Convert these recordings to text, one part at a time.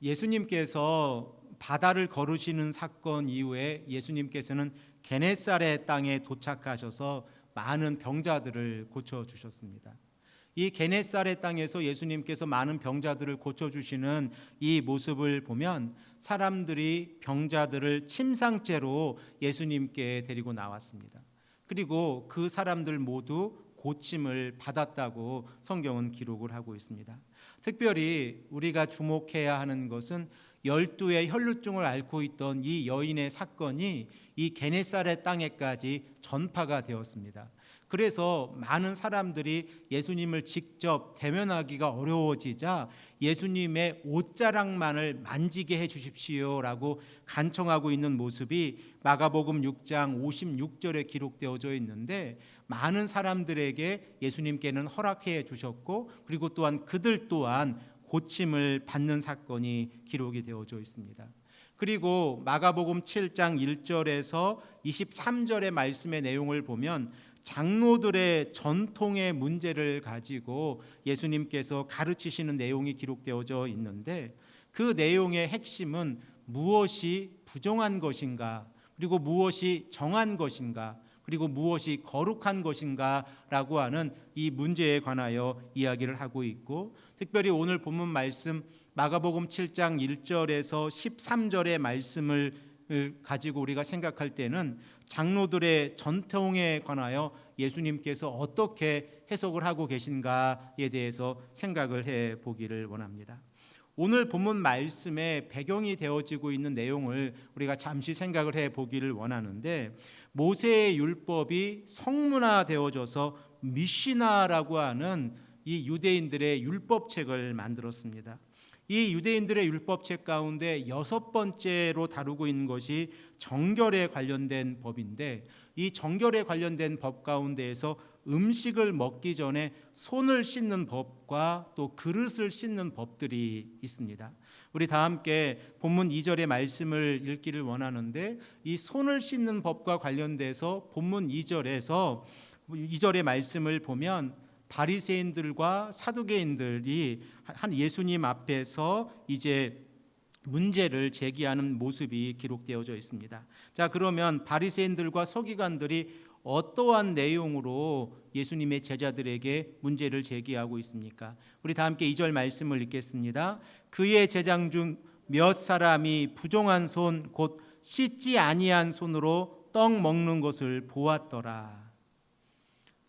예수님께서 바다를 걸으시는 사건 이후에 예수님께서는 게네사렛 땅에 도착하셔서 많은 병자들을 고쳐주셨습니다. 이 게네사렛 땅에서 예수님께서 많은 병자들을 고쳐주시는 이 모습을 보면 사람들이 병자들을 침상째로 예수님께 데리고 나왔습니다. 그리고 그 사람들 모두 고침을 받았다고 성경은 기록을 하고 있습니다. 특별히 우리가 주목해야 하는 것은 12의 혈루증을 앓고 있던 이 여인의 사건이 이 게네사렛 땅에까지 전파가 되었습니다. 그래서 많은 사람들이 예수님을 직접 대면하기가 어려워지자 예수님의 옷자락만을 만지게 해 주십시오라고 간청하고 있는 모습이 마가복음 6장 56절에 기록되어져 있는데, 많은 사람들에게 예수님께는 허락해 주셨고 그리고 또한 그들 또한 고침을 받는 사건이 기록이 되어져 있습니다. 그리고 마가복음 7장 1절에서 23절의 말씀의 내용을 보면 장로들의 전통의 문제를 가지고 예수님께서 가르치시는 내용이 기록되어져 있는데, 그 내용의 핵심은 무엇이 부정한 것인가, 그리고 무엇이 정한 것인가, 그리고 무엇이 거룩한 것인가 라고 하는 이 문제에 관하여 이야기를 하고 있고, 특별히 오늘 본문 말씀 마가복음 7장 1절에서 13절의 말씀을 가지고 우리가 생각할 때는 장로들의 전통에 관하여 예수님께서 어떻게 해석을 하고 계신가에 대해서 생각을 해 보기를 원합니다. 오늘 본문 말씀의 배경이 되어지고 있는 내용을 우리가 잠시 생각을 해 보기를 원하는데, 모세의 율법이 성문화되어져서 미시나라고 하는 이 유대인들의 율법책을 만들었습니다. 이 유대인들의 율법책 가운데 6번째로 다루고 있는 것이 정결에 관련된 법인데, 이 정결에 관련된 법 가운데에서 음식을 먹기 전에 손을 씻는 법과 또 그릇을 씻는 법들이 있습니다. 우리 다 함께 본문 2절의 말씀을 읽기를 원하는데, 이 손을 씻는 법과 관련돼서 본문 2절의 말씀을 보면 바리새인들과 사두개인들이 한 예수님 앞에서 이제 문제를 제기하는 모습이 기록되어져 있습니다. 자, 그러면 바리새인들과 서기관들이 어떠한 내용으로 예수님의 제자들에게 문제를 제기하고 있습니까? 우리 다 함께 2절 말씀을 읽겠습니다. 그의 제장 중 몇 사람이 부정한 손 곧 씻지 아니한 손으로 떡 먹는 것을 보았더라.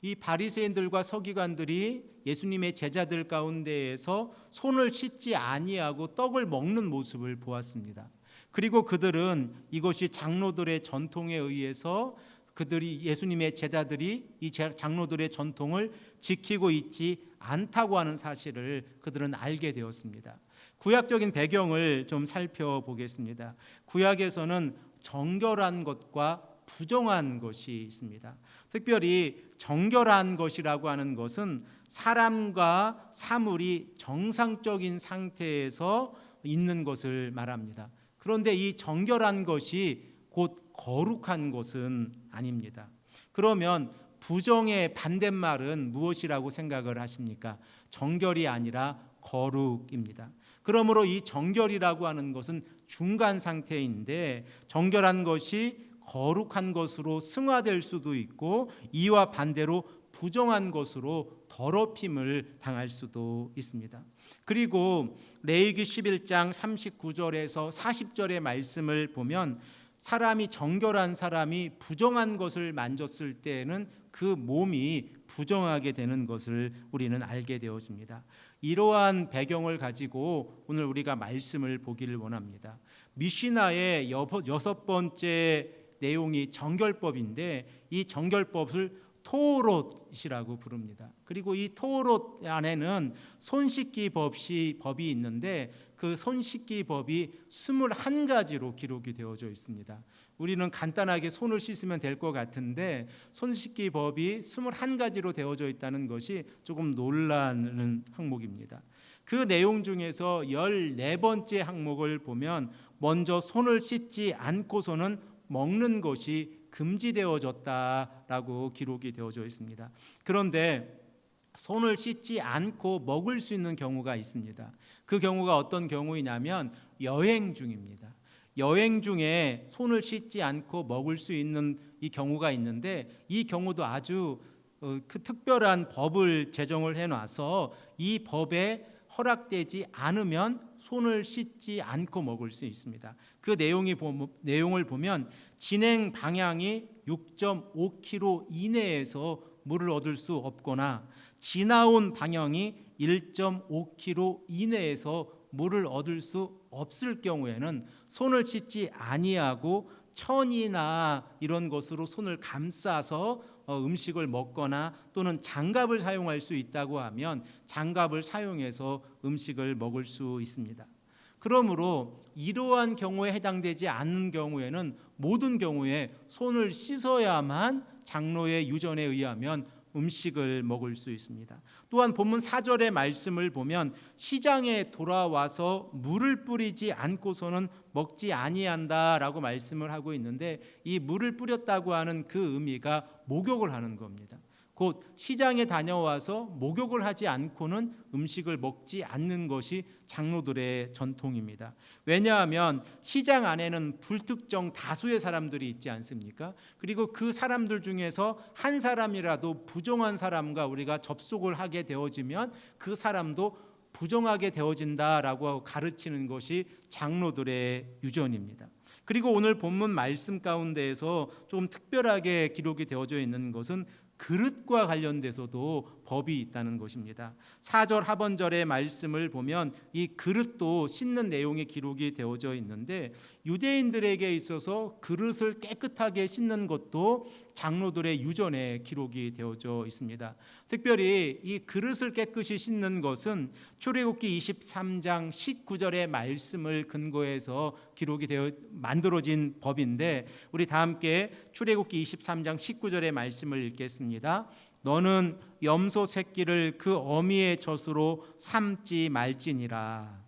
이 바리새인들과 서기관들이 예수님의 제자들 가운데에서 손을 씻지 아니하고 떡을 먹는 모습을 보았습니다. 그리고 그들은 이것이 장로들의 전통에 의해서 예수님의 제자들이 이 장로들의 전통을 지키고 있지 않다고 하는 사실을 그들은 알게 되었습니다. 구약적인 배경을 좀 살펴보겠습니다. 구약에서는 정결한 것과 부정한 것이 있습니다. 특별히 정결한 것이라고 하는 것은 사람과 사물이 정상적인 상태에서 있는 것을 말합니다. 그런데 이 정결한 것이 곧 거룩한 것은 아닙니다. 그러면 부정의 반대말은 무엇이라고 생각을 하십니까? 정결이 아니라 거룩입니다. 그러므로 이 정결이라고 하는 것은 중간 상태인데, 정결한 것이 거룩한 것으로 승화될 수도 있고, 이와 반대로 부정한 것으로 더럽힘을 당할 수도 있습니다. 그리고 레위기 11장 39절에서 40절의 말씀을 보면 사람이 정결한 사람이 부정한 것을 만졌을 때에는 그 몸이 부정하게 되는 것을 우리는 알게 되어집니다. 이러한 배경을 가지고 오늘 우리가 말씀을 보기를 원합니다. 미시나의 6번째 내용이 정결법인데, 이 정결법을 토롯이라고 부릅니다. 그리고 이 토롯 안에는 손씻기 법이 있는데, 그 손씻기 법이 21가지로 기록이 되어져 있습니다. 우리는 간단하게 손을 씻으면 될 것 같은데, 손씻기 법이 21가지로 되어져 있다는 것이 조금 놀라는 항목입니다. 그 내용 중에서 14번째 항목을 보면 먼저 손을 씻지 않고서는 먹는 것이 금지되어졌다라고 기록이 되어져 있습니다. 그런데 손을 씻지 않고 먹을 수 있는 경우가 있습니다. 그 경우가 어떤 경우이냐면 여행 중입니다. 여행 중에 손을 씻지 않고 먹을 수 있는 이 경우가 있는데, 이 경우도 아주 그 특별한 법을 제정을 해놔서 이 법에 허락되지 않으면 손을 씻지 않고 먹을 수 있습니다. 그 내용을 보면 진행 방향이 6.5km 이내에서 물을 얻을 수 없거나 지나온 방향이 1.5km 이내에서 물을 얻을 수 없을 경우에는 손을 씻지 아니하고 천이나 이런 것으로 손을 감싸서 음식을 먹거나 또는 장갑을 사용할 수 있다고 하면 장갑을 사용해서 음식을 먹을 수 있습니다. 그러므로 이러한 경우에 해당되지 않는 경우에는 모든 경우에 손을 씻어야만 장로의 유전에 의하면 음식을 먹을 수 있습니다. 또한 본문 4절의 말씀을 보면 시장에 돌아와서 물을 뿌리지 않고서는 먹지 아니한다라고 말씀을 하고 있는데, 이 물을 뿌렸다고 하는 그 의미가 목욕을 하는 겁니다. 곧 시장에 다녀와서 목욕을 하지 않고는 음식을 먹지 않는 것이 장로들의 전통입니다. 왜냐하면 시장 안에는 불특정 다수의 사람들이 있지 않습니까? 그리고 그 사람들 중에서 한 사람이라도 부정한 사람과 우리가 접속을 하게 되어지면 그 사람도 부정하게 되어진다라고 가르치는 것이 장로들의 유전입니다. 그리고 오늘 본문 말씀 가운데에서 좀 특별하게 기록이 되어져 있는 것은 그릇과 관련돼서도 법이 있다는 것입니다. 4절 하번절의 말씀을 보면 이 그릇도 씻는 내용이 기록이 되어져 있는데, 유대인들에게 있어서 그릇을 깨끗하게 씻는 것도 장로들의 유전에 기록이 되어져 있습니다. 특별히 이 그릇을 깨끗이 씻는 것은 출애굽기 23장 19절의 말씀을 근거해서 기록이 되어 만들어진 법인데, 우리 다 함께 출애굽기 23장 19절의 말씀을 읽겠습니다. 너는 염소 새끼를 그 어미의 젖으로 삼지 말지니라.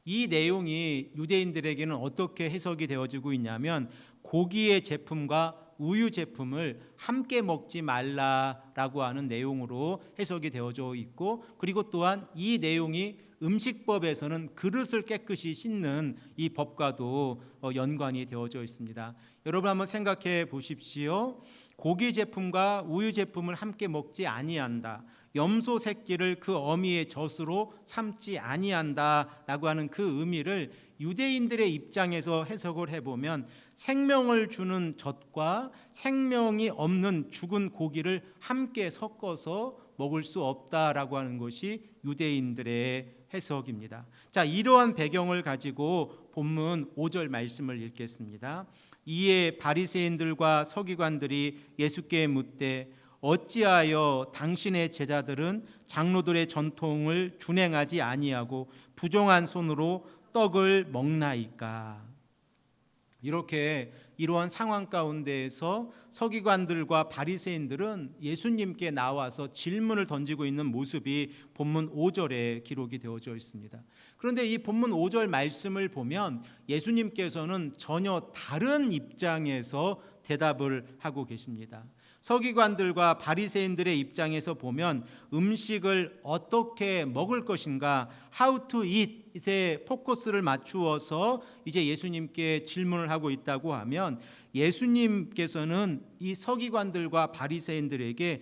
이 내용이 유대인들에게는 어떻게 해석이 되어지고 있냐면, 고기의 제품과 우유 제품을 함께 먹지 말라라고 하는 내용으로 해석이 되어져 있고, 그리고 또한 이 내용이 음식법에서는 그릇을 깨끗이 씻는 이 법과도 연관이 되어져 있습니다. 여러분 한번 생각해 보십시오. 고기 제품과 우유 제품을 함께 먹지 아니한다, 염소 새끼를 그 어미의 젖으로 삼지 아니한다라고 하는 그 의미를 유대인들의 입장에서 해석을 해보면, 생명을 주는 젖과 생명이 없는 죽은 고기를 함께 섞어서 먹을 수 없다라고 하는 것이 유대인들의 해석입니다. 자, 이러한 배경을 가지고 본문 5절 말씀을 읽겠습니다. 이에 바리새인들과 서기관들이 예수께 묻되 어찌하여 당신의 제자들은 장로들의 전통을 준행하지 아니하고 부정한 손으로 떡을 먹나이까? 이렇게 이러한 상황 가운데에서 서기관들과 바리새인들은 예수님께 나와서 질문을 던지고 있는 모습이 본문 5절에 기록이 되어져 있습니다. 그런데 이 본문 5절 말씀을 보면 예수님께서는 전혀 다른 입장에서 대답을 하고 계십니다. 서기관들과 바리새인들의 입장에서 보면 음식을 어떻게 먹을 것인가, how to eat에 포커스를 맞추어서 이제 예수님께 질문을 하고 있다고 하면, 예수님께서는 이 서기관들과 바리새인들에게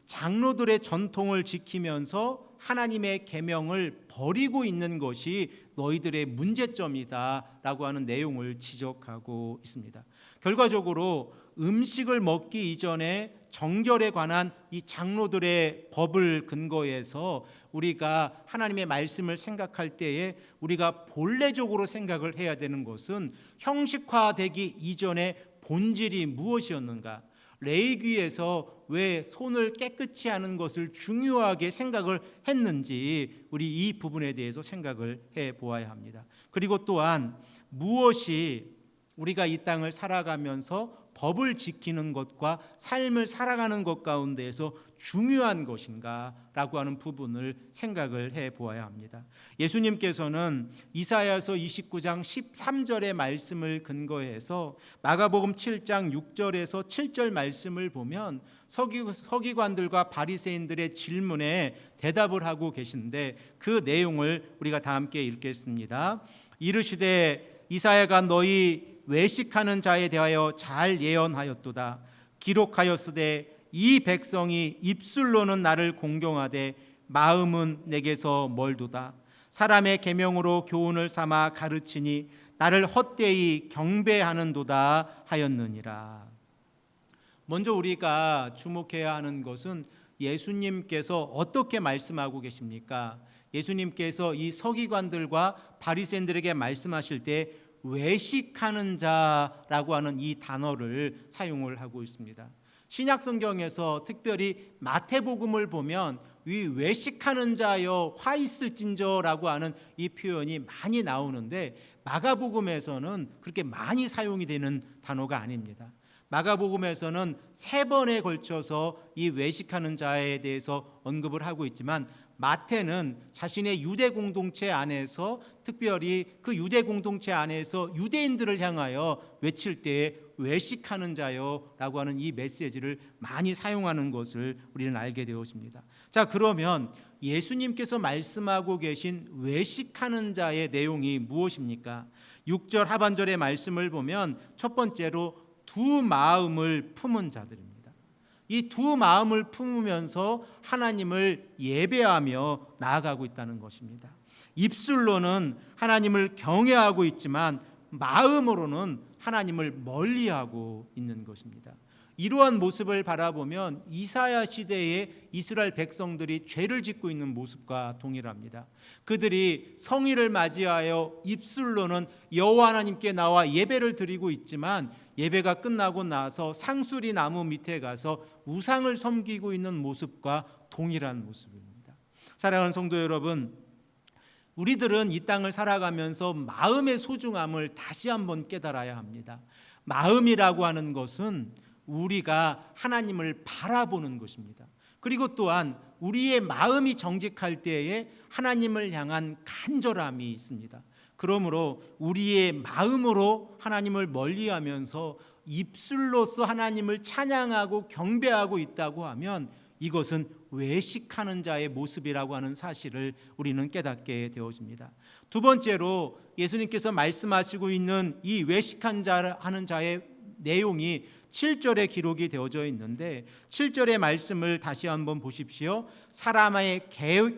장로들의 전통을 지키면서 하나님의 계명을 버리고 있는 것이 너희들의 문제점이다라고 하는 내용을 지적하고 있습니다. 결과적으로 음식을 먹기 이전에 정결에 관한 이 장로들의 법을 근거해서 우리가 하나님의 말씀을 생각할 때에 우리가 본래적으로 생각을 해야 되는 것은 형식화되기 이전에 본질이 무엇이었는가, 레위기에서 왜 손을 깨끗이 하는 것을 중요하게 생각을 했는지 우리 이 부분에 대해서 생각을 해 보아야 합니다. 그리고 또한 무엇이 우리가 이 땅을 살아가면서 법을 지키는 것과 삶을 살아가는 것 가운데에서 중요한 것인가라고 하는 부분을 생각을 해보아야 합니다. 예수님께서는 이사야서 29장 13절의 말씀을 근거해서 마가복음 7장 6절에서 7절 말씀을 보면 서기관들과 바리새인들의 질문에 대답을 하고 계신데 그 내용을 우리가 다 함께 읽겠습니다. 이르시되 이사야가 너희 외식하는 자에 대하여 잘 예언하였도다. 기록하였으되 이 백성이 입술로는 나를 공경하되 마음은 내게서 멀도다. 사람의 계명으로 교훈을 삼아 가르치니 나를 헛되이 경배하는도다 하였느니라. 먼저 우리가 주목해야 하는 것은 예수님께서 어떻게 말씀하고 계십니까? 예수님께서 이 서기관들과 바리새인들에게 말씀하실 때 외식하는 자라고 하는 이 단어를 사용을 하고 있습니다. 신약 성경에서 특별히 마태복음을 보면 이 외식하는 자여 화 있을진저라고 하는 이 표현이 많이 나오는데 마가복음에서는 그렇게 많이 사용이 되는 단어가 아닙니다. 마가복음에서는 3번에 걸쳐서 이 외식하는 자에 대해서 언급을 하고 있지만 마태는 자신의 유대 공동체 안에서 특별히 그 유대 공동체 안에서 유대인들을 향하여 외칠 때에 외식하는 자요라고 하는 이 메시지를 많이 사용하는 것을 우리는 알게 되었습니다. 자, 그러면 예수님께서 말씀하고 계신 외식하는 자의 내용이 무엇입니까? 6절 하반절의 말씀을 보면 첫 번째로 두 마음을 품은 자들입니다. 이 두 마음을 품으면서 하나님을 예배하며 나아가고 있다는 것입니다. 입술로는 하나님을 경외하고 있지만 마음으로는 하나님을 멀리하고 있는 것입니다. 이러한 모습을 바라보면 이사야 시대의 이스라엘 백성들이 죄를 짓고 있는 모습과 동일합니다. 그들이 성일을 맞이하여 입술로는 여호와 하나님께 나와 예배를 드리고 있지만 예배가 끝나고 나서 상수리 나무 밑에 가서 우상을 섬기고 있는 모습과 동일한 모습입니다. 사랑하는 성도 여러분, 우리들은 이 땅을 살아가면서 마음의 소중함을 다시 한번 깨달아야 합니다. 마음이라고 하는 것은 우리가 하나님을 바라보는 것입니다. 그리고 또한 우리의 마음이 정직할 때에 하나님을 향한 간절함이 있습니다. 그러므로 우리의 마음으로 하나님을 멀리하면서 입술로서 하나님을 찬양하고 경배하고 있다고 하면 이것은 외식하는 자의 모습이라고 하는 사실을 우리는 깨닫게 되어집니다. 두 번째로 예수님께서 말씀하시고 있는 이 외식하는 자의 내용이 7절에 기록이 되어져 있는데 7절의 말씀을 다시 한번 보십시오. 사람의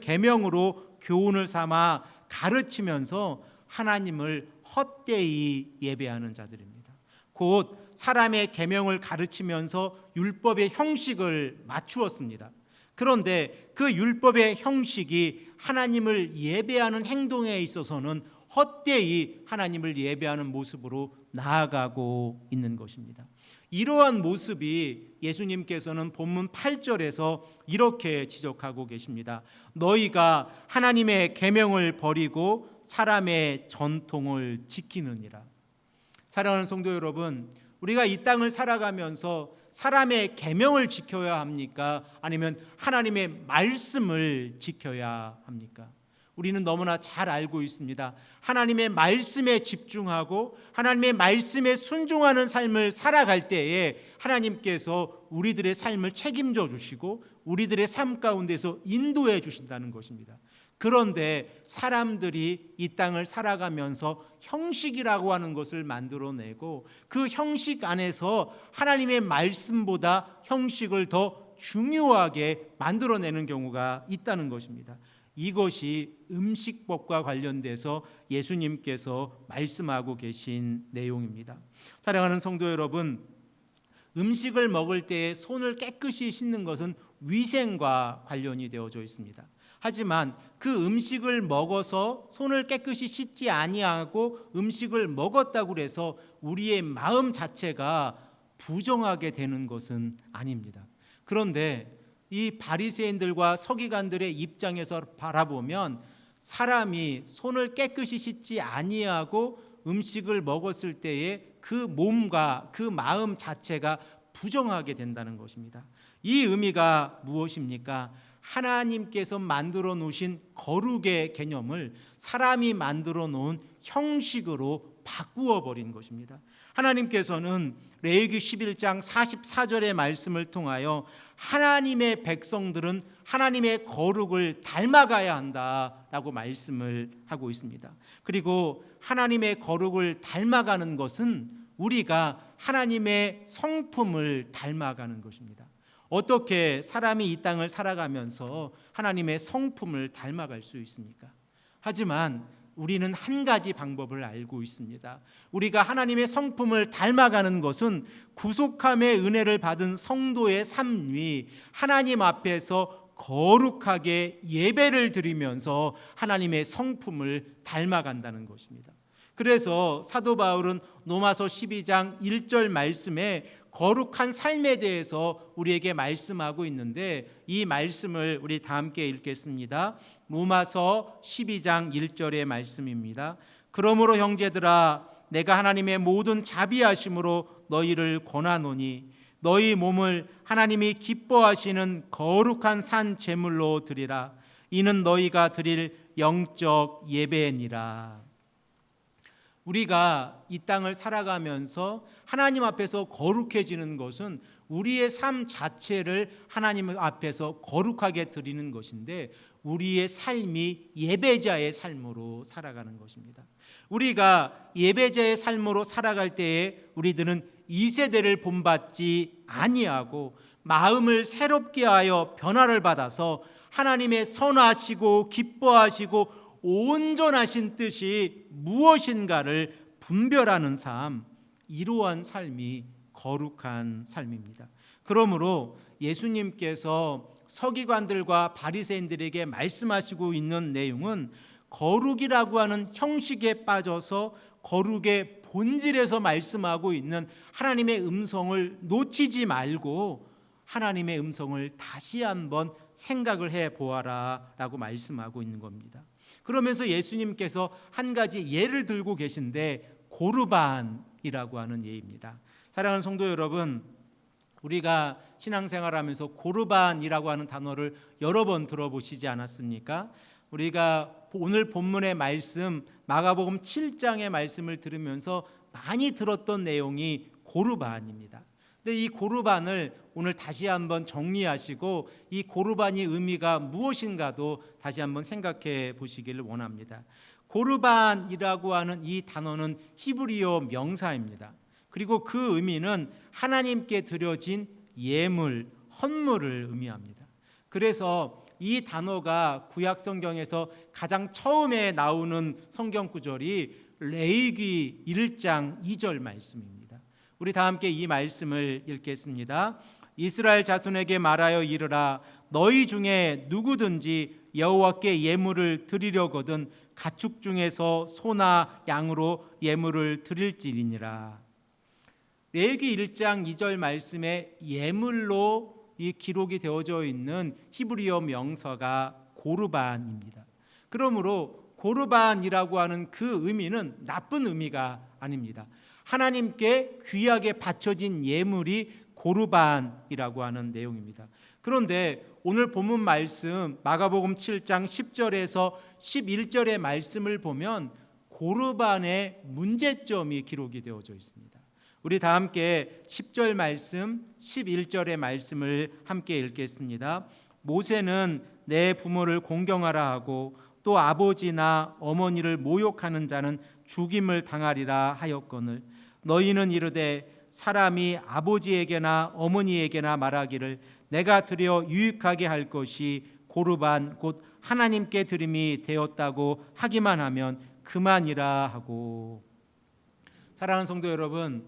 계명으로 교훈을 삼아 가르치면서 하나님을 헛되이 예배하는 자들입니다. 곧 사람의 계명을 가르치면서 율법의 형식을 맞추었습니다. 그런데 그 율법의 형식이 하나님을 예배하는 행동에 있어서는 헛되이 하나님을 예배하는 모습으로 나아가고 있는 것입니다. 이러한 모습이 예수님께서는 본문 8절에서 이렇게 지적하고 계십니다. 너희가 하나님의 계명을 버리고 사람의 전통을 지키느니라. 사랑하는 성도 여러분, 우리가 이 땅을 살아가면서 사람의 계명을 지켜야 합니까? 아니면 하나님의 말씀을 지켜야 합니까? 우리는 너무나 잘 알고 있습니다. 하나님의 말씀에 집중하고 하나님의 말씀에 순종하는 삶을 살아갈 때에 하나님께서 우리들의 삶을 책임져 주시고 우리들의 삶 가운데서 인도해 주신다는 것입니다. 그런데 사람들이 이 땅을 살아가면서 형식이라고 하는 것을 만들어내고 그 형식 안에서 하나님의 말씀보다 형식을 더 중요하게 만들어내는 경우가 있다는 것입니다. 이것이 음식법과 관련돼서 예수님께서 말씀하고 계신 내용입니다. 사랑하는 성도 여러분, 음식을 먹을 때에 손을 깨끗이 씻는 것은 위생과 관련이 되어져 있습니다. 하지만 그 음식을 먹어서 손을 깨끗이 씻지 아니하고 음식을 먹었다고 해서 우리의 마음 자체가 부정하게 되는 것은 아닙니다. 그런데 이 바리새인들과 서기관들의 입장에서 바라보면 사람이 손을 깨끗이 씻지 아니하고 음식을 먹었을 때에 그 몸과 그 마음 자체가 부정하게 된다는 것입니다. 이 의미가 무엇입니까? 하나님께서 만들어 놓으신 거룩의 개념을 사람이 만들어 놓은 형식으로 바꾸어 버린 것입니다. 하나님께서는 레위기 11장 44절의 말씀을 통하여 하나님의 백성들은 하나님의 거룩을 닮아가야 한다라고 말씀을 하고 있습니다. 그리고 하나님의 거룩을 닮아가는 것은 우리가 하나님의 성품을 닮아가는 것입니다. 어떻게 사람이 이 땅을 살아가면서 하나님의 성품을 닮아갈 수 있습니까? 하지만 우리는 한 가지 방법을 알고 있습니다. 우리가 하나님의 성품을 닮아가는 것은 구속함의 은혜를 받은 성도의 삶이 하나님 앞에서 거룩하게 예배를 드리면서 하나님의 성품을 닮아간다는 것입니다. 그래서 사도 바울은 로마서 12장 1절 말씀에 거룩한 삶에 대해서 우리에게 말씀하고 있는데, 이 말씀을 우리 다 함께 읽겠습니다. 로마서 12장 1절의 말씀입니다. 그러므로 형제들아, 내가 하나님의 모든 자비하심으로 너희를 권하노니 너희 몸을 하나님이 기뻐하시는 거룩한 산 제물로 드리라. 이는 너희가 드릴 영적 예배니라. 우리가 이 땅을 살아가면서 하나님 앞에서 거룩해지는 것은 우리의 삶 자체를 하나님 앞에서 거룩하게 드리는 것인데, 우리의 삶이 예배자의 삶으로 살아가는 것입니다. 우리가 예배자의 삶으로 살아갈 때에 우리들은 이 세대를 본받지 아니하고 마음을 새롭게 하여 변화를 받아서 하나님의 선하시고 기뻐하시고 온전하신 뜻이 무엇인가를 분별하는 삶, 이러한 삶이 거룩한 삶입니다. 그러므로 예수님께서 서기관들과 바리새인들에게 말씀하시고 있는 내용은 거룩이라고 하는 형식에 빠져서 거룩의 본질에서 말씀하고 있는 하나님의 음성을 놓치지 말고 하나님의 음성을 다시 한번 생각을 해보아라 라고 말씀하고 있는 겁니다. 그러면서 예수님께서 한 가지 예를 들고 계신데, 고르반이라고 하는 예입니다. 사랑하는 성도 여러분, 우리가 신앙생활하면서 고르반이라고 하는 단어를 여러 번 들어보시지 않았습니까? 우리가 오늘 본문의 말씀 마가복음 7장의 말씀을 들으면서 많이 들었던 내용이 고르반입니다. 근데 이 고르반을 오늘 다시 한번 정리하시고 이 고르반의 의미가 무엇인가도 다시 한번 생각해 보시기를 원합니다. 고르반이라고 하는 이 단어는 히브리어 명사입니다. 그리고 그 의미는 하나님께 드려진 예물, 헌물을 의미합니다. 그래서 이 단어가 구약 성경에서 가장 처음에 나오는 성경 구절이 레위기 1장 2절 말씀입니다. 우리 다 함께 이 말씀을 읽겠습니다. 이스라엘 자손에게 말하여 이르라. 너희 중에 누구든지 여호와께 예물을 드리려거든 가축 중에서 소나 양으로 예물을 드릴지니라. 레위기 1장 2절 말씀에 예물로 이 기록이 되어져 있는 히브리어 명사가 고르반입니다. 그러므로 고르반이라고 하는 그 의미는 나쁜 의미가 아닙니다. 하나님께 귀하게 바쳐진 예물이 고르반이라고 하는 내용입니다. 그런데 오늘 본문 말씀 마가복음 7장 10절에서 11절의 말씀을 보면 고르반의 문제점이 기록이 되어져 있습니다. 우리 다 함께 10절 말씀, 11절의 말씀을 함께 읽겠습니다. 모세는 내 부모를 공경하라 하고 또 아버지나 어머니를 모욕하는 자는 죽임을 당하리라 하였거늘 너희는 이르되 사람이 아버지에게나 어머니에게나 말하기를 내가 드려 유익하게 할 것이 고르반 곧 하나님께 드림이 되었다고 하기만 하면 그만이라 하고. 사랑하는 성도 여러분,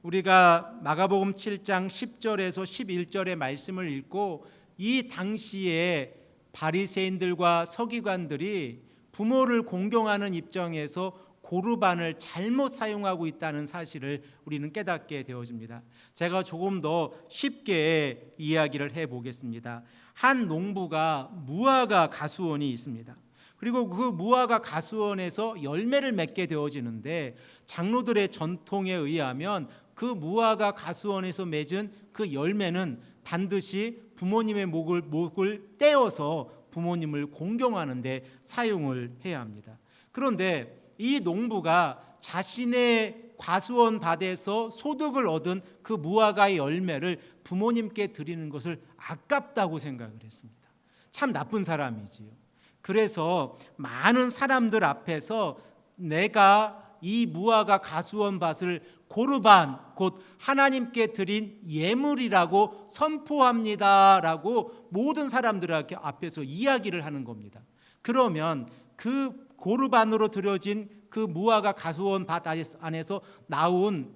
우리가 마가복음 7장 10절에서 11절의 말씀을 읽고 이 당시에 바리새인들과 서기관들이 부모를 공경하는 입장에서 고르반을 잘못 사용하고 있다는 사실을 우리는 깨닫게 되어집니다. 제가 조금 더 쉽게 이야기를 해보겠습니다. 한 농부가 무화과 가수원이 있습니다. 그리고 그 무화과 가수원에서 열매를 맺게 되어지는데 장로들의 전통에 의하면 그 무화과 가수원에서 맺은 그 열매는 반드시 부모님의 목을 떼어서 부모님을 공경하는 데 사용을 해야 합니다. 그런데 이 농부가 자신의 과수원 밭에서 소득을 얻은 그 무화과의 열매를 부모님께 드리는 것을 아깝다고 생각을 했습니다. 참 나쁜 사람이지요. 그래서 많은 사람들 앞에서 내가 이 무화과 가수원 밭을 고르반, 곧 하나님께 드린 예물이라고 선포합니다라고 모든 사람들 앞에서 이야기를 하는 겁니다. 그러면 그 고르반으로 드려진 그 무화과 가수원 밭 안에서 나온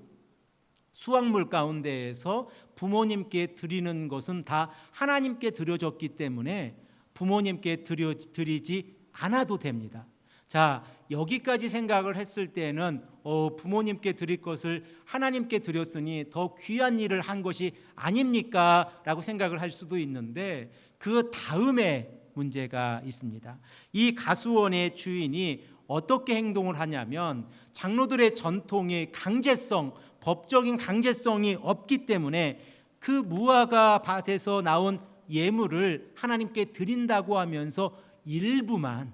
수확물 가운데에서 부모님께 드리는 것은 다 하나님께 드려졌기 때문에 부모님께 드리지 않아도 됩니다. 자, 여기까지 생각을 했을 때는 부모님께 드릴 것을 하나님께 드렸으니 더 귀한 일을 한 것이 아닙니까? 라고 생각을 할 수도 있는데 그 다음에 문제가 있습니다. 이 가수원의 주인이 어떻게 행동을 하냐면 장로들의 전통의 강제성, 법적인 강제성이 없기 때문에 그 무화과 밭에서 나온 예물을 하나님께 드린다고 하면서 일부만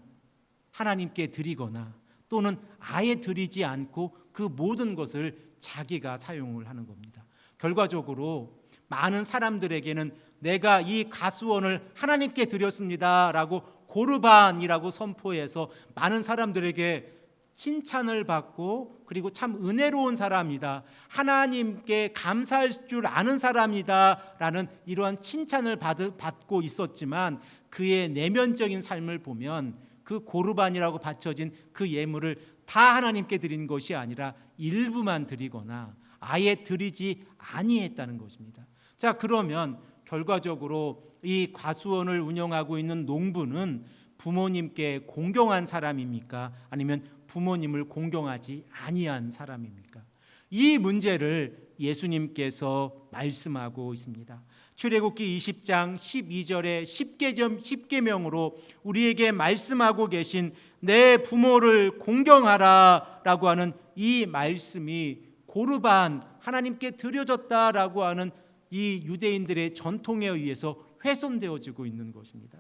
하나님께 드리거나 또는 아예 드리지 않고 그 모든 것을 자기가 사용을 하는 겁니다. 결과적으로 많은 사람들에게는 내가 이 가수원을 하나님께 드렸습니다라고 고르반이라고 선포해서 많은 사람들에게 칭찬을 받고 그리고 참 은혜로운 사람이다, 하나님께 감사할 줄 아는 사람이다 라는 이러한 칭찬을 받고 있었지만 그의 내면적인 삶을 보면 그 고르반이라고 바쳐진 그 예물을 다 하나님께 드린 것이 아니라 일부만 드리거나 아예 드리지 아니했다는 것입니다. 자, 그러면 결과적으로 이 과수원을 운영하고 있는 농부는 부모님께 공경한 사람입니까? 아니면 부모님을 공경하지 아니한 사람입니까? 이 문제를 예수님께서 말씀하고 있습니다. 출애굽기 20장 12절에 10계명으로 우리에게 말씀하고 계신 내 부모를 공경하라 라고 하는 이 말씀이 고르반, 하나님께 드려졌다라고 하는 이 유대인들의 전통에 의해서 훼손되어지고 있는 것입니다.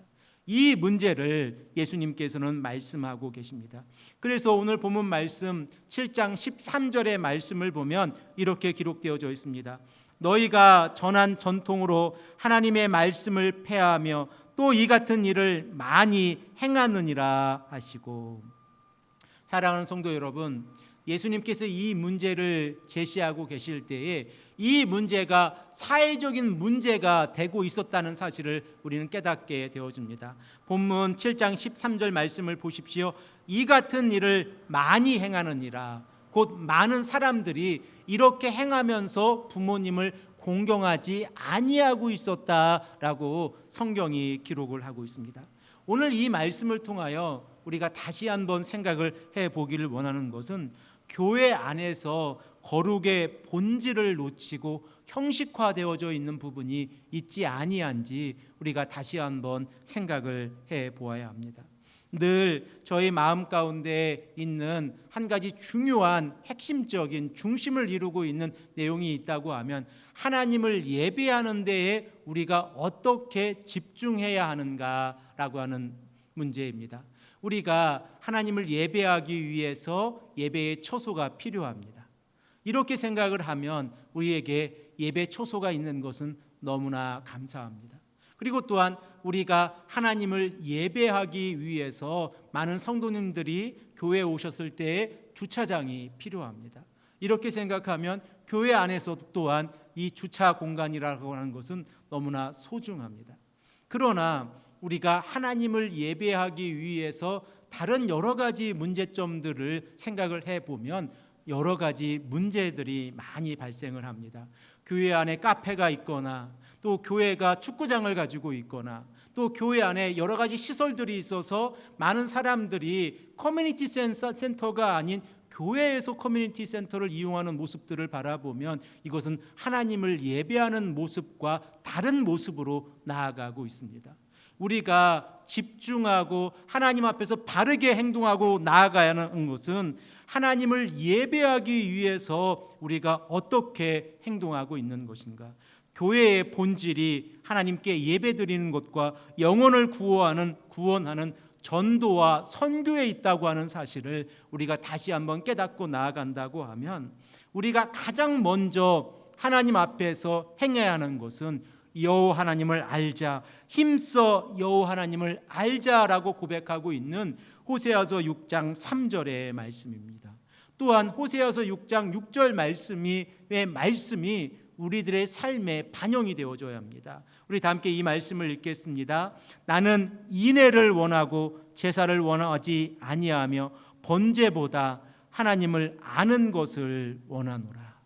이 문제를 예수님께서는 말씀하고 계십니다. 그래서 오늘 본문 말씀 7장 13절의 말씀을 보면 이렇게 기록되어져 있습니다. 너희가 전한 전통으로 하나님의 말씀을 폐하며 또 이 같은 일을 많이 행하느니라 하시고. 사랑하는 성도 여러분, 예수님께서 이 문제를 제시하고 계실 때에 이 문제가 사회적인 문제가 되고 있었다는 사실을 우리는 깨닫게 되어집니다. 본문 7장 13절 말씀을 보십시오. 이 같은 일을 많이 행하느니라. 곧 많은 사람들이 이렇게 행하면서 부모님을 공경하지 아니하고 있었다라고 성경이 기록을 하고 있습니다. 오늘 이 말씀을 통하여 우리가 다시 한번 생각을 해보기를 원하는 것은 교회 안에서 거룩의 본질을 놓치고 형식화되어져 있는 부분이 있지 아니한지 우리가 다시 한번 생각을 해보아야 합니다. 늘 저희 마음 가운데 있는 한 가지 중요한 핵심적인 중심을 이루고 있는 내용이 있다고 하면 하나님을 예배하는 데에 우리가 어떻게 집중해야 하는가라고 하는 문제입니다. 우리가 하나님을 예배하기 위해서 예배의 처소가 필요합니다. 이렇게 생각을 하면 우리에게 예배 처소가 있는 것은 너무나 감사합니다. 그리고 또한 우리가 하나님을 예배하기 위해서 많은 성도님들이 교회에 오셨을 때에 주차장이 필요합니다. 이렇게 생각하면 교회 안에서도 또한 이 주차 공간이라고 하는 것은 너무나 소중합니다. 그러나 우리가 하나님을 예배하기 위해서 다른 여러 가지 문제점들을 생각을 해보면 여러 가지 문제들이 많이 발생을 합니다. 교회 안에 카페가 있거나 또 교회가 축구장을 가지고 있거나 또 교회 안에 여러 가지 시설들이 있어서 많은 사람들이 커뮤니티 센터가 아닌 교회에서 커뮤니티 센터를 이용하는 모습들을 바라보면 이것은 하나님을 예배하는 모습과 다른 모습으로 나아가고 있습니다. 우리가 집중하고 하나님 앞에서 바르게 행동하고 나아가야 하는 것은 하나님을 예배하기 위해서 우리가 어떻게 행동하고 있는 것인가. 교회의 본질이 하나님께 예배드리는 것과 영혼을 구원하는 전도와 선교에 있다고 하는 사실을 우리가 다시 한번 깨닫고 나아간다고 하면, 우리가 가장 먼저 하나님 앞에서 행해야 하는 것은 여호와 하나님을 알자, 힘써 여호와 하나님을 알자라고 고백하고 있는 호세아서 6장 3절의 말씀입니다. 또한 호세아서 6장 6절 말씀이 우리들의 삶에 반영이 되어져야 합니다. 우리 다 함께 이 말씀을 읽겠습니다. 나는 인애를 원하고 제사를 원하지 아니하며 번제보다 하나님을 아는 것을 원하노라.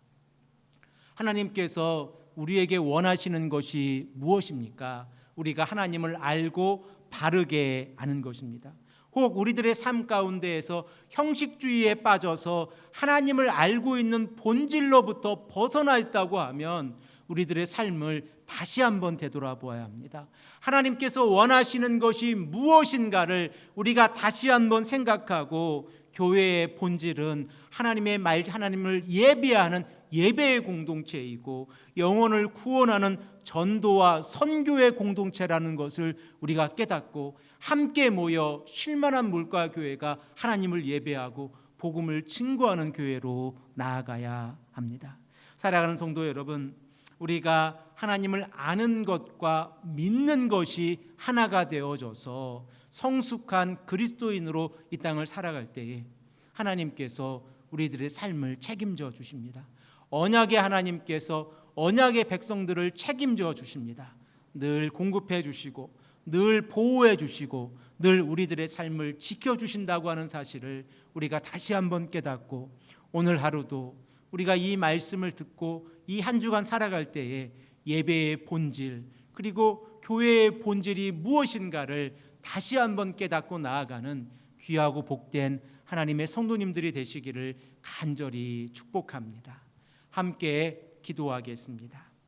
하나님께서 우리에게 원하시는 것이 무엇입니까? 우리가 하나님을 알고 바르게 아는 것입니다. 혹 우리들의 삶 가운데에서 형식주의에 빠져서 하나님을 알고 있는 본질로부터 벗어나 있다고 하면 우리들의 삶을 다시 한번 되돌아보아야 합니다. 하나님께서 원하시는 것이 무엇인가를 우리가 다시 한번 생각하고, 교회의 본질은 하나님을 예배하는 예배의 공동체이고 영혼을 구원하는 전도와 선교의 공동체라는 것을 우리가 깨닫고, 함께 모여 쉴만한 물가 교회가 하나님을 예배하고 복음을 증거하는 교회로 나아가야 합니다. 사랑하는 성도 여러분, 우리가 하나님을 아는 것과 믿는 것이 하나가 되어져서 성숙한 그리스도인으로 이 땅을 살아갈 때에 하나님께서 우리들의 삶을 책임져 주십니다. 언약의 하나님께서 언약의 백성들을 책임져 주십니다. 늘 공급해 주시고 늘 보호해 주시고 늘 우리들의 삶을 지켜주신다고 하는 사실을 우리가 다시 한번 깨닫고, 오늘 하루도 우리가 이 말씀을 듣고 이 한 주간 살아갈 때에 예배의 본질, 그리고 교회의 본질이 무엇인가를 다시 한번 깨닫고 나아가는 귀하고 복된 하나님의 성도님들이 되시기를 간절히 축복합니다. 함께 기도하겠습니다.